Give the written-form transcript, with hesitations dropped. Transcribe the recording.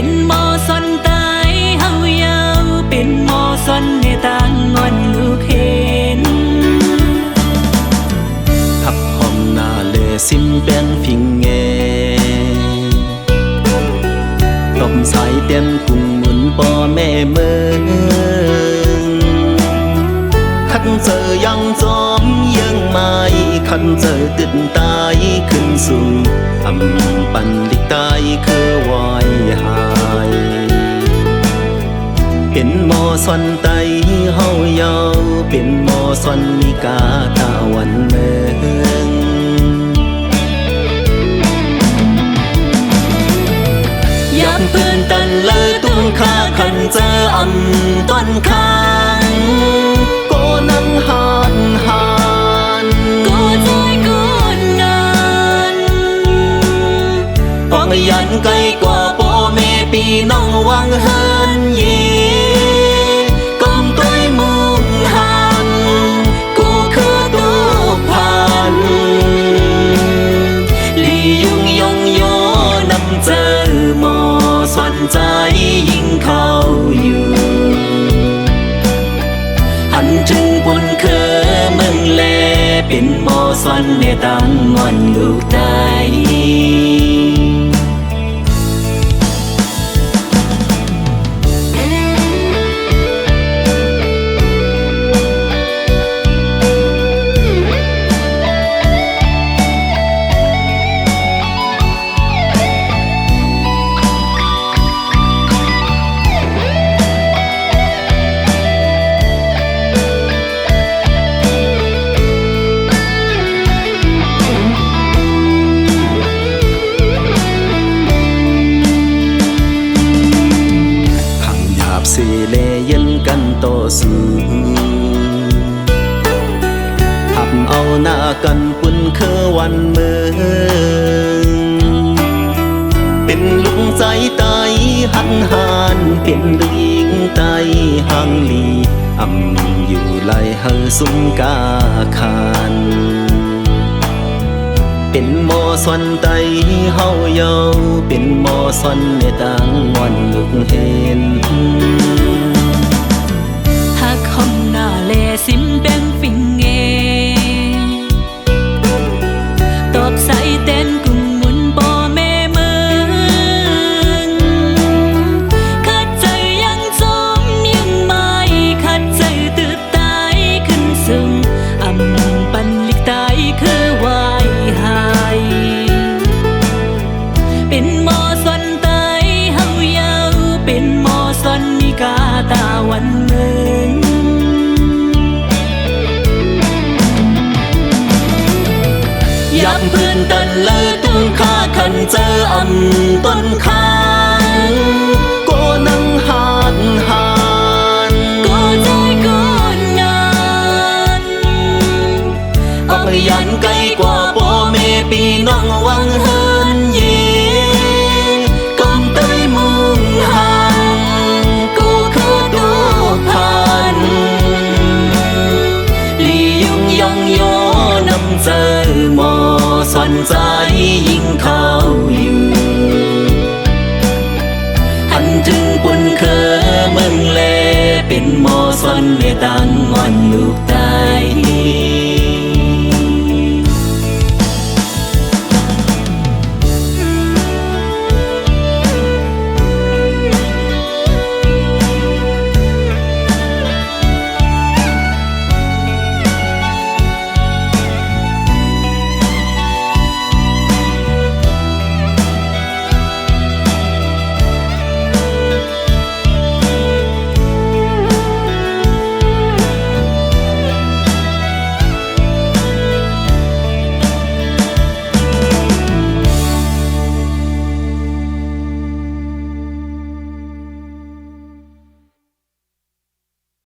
เป็นหมอสอนตายเฮายาวเป็นหมอสอนให้ต่างงอนลูกเห็นทับหอมหน้าเลซิมเป็นฟิงเงต้มสายเต็มกุ้งหมุนป่อแม่เมืองขันเจอยังจอมยังไม่ขันเจอตื่นตายขึ้นสูงอำปันลิกตายคือวายหายเป็นหมอสอนไตเฮายาวเป็นหมอสอนมีกาตะวันเมืองยับปืนตันเลยตุ้งข้าขันเจออำต้นค้างโกนังหานหานโกใจโกนงานปองยันไกลกว่าพ่อแม่พี่น้องวังเฮินเย่ก้มต้อยมุงหันกูคือตุกพันลียุงยงโยนำเจอหมอสอนใจยิ่งเข้าอยู่หันจึงปนเคอมึงแลเป็นหมอสอนในตังงอนลูกไตสิเลยันกันต่อสู้ทับเอาหน้ากันปุ่นคือวันเมืองเป็นลุงใจตายหันหานเป็นลูกหญิงตายห่างลีอำอยู่ไหลเฮาสุมกาคานเป็นหมอสอนไตเฮายาวเป็นหมอสอนในต่างวันลูกเห็นหักหอมหน้าแลซิมแบงฟิงเงตอบใส่เต้นกุ้งหมุนป่อแม่เมืองขัดใจยังจมยังไม่ขัดใจตื่นตายขึ้นสูงอำปันลิกตายคือวายหายเป็นหมอสอนตายเฮายาวเป็นหมอสอนมีกาตาวันเมืองยับเพื่อนตันเลยตุ้งข้าขันเจออำต้นค้างโกนังหานหานโกใจโกนงานออกยันไกลกว่าพ่อแม่พี่น้องวังเฮินเย่ก้มเตยมุงหันกูคือตุกพันลียุงยองโยนำเจอหมอสอนใจยิ่งเข้าอยู่หันจึงปนเคอมึงแลเป็นหมอสอนในต่างงอนลูก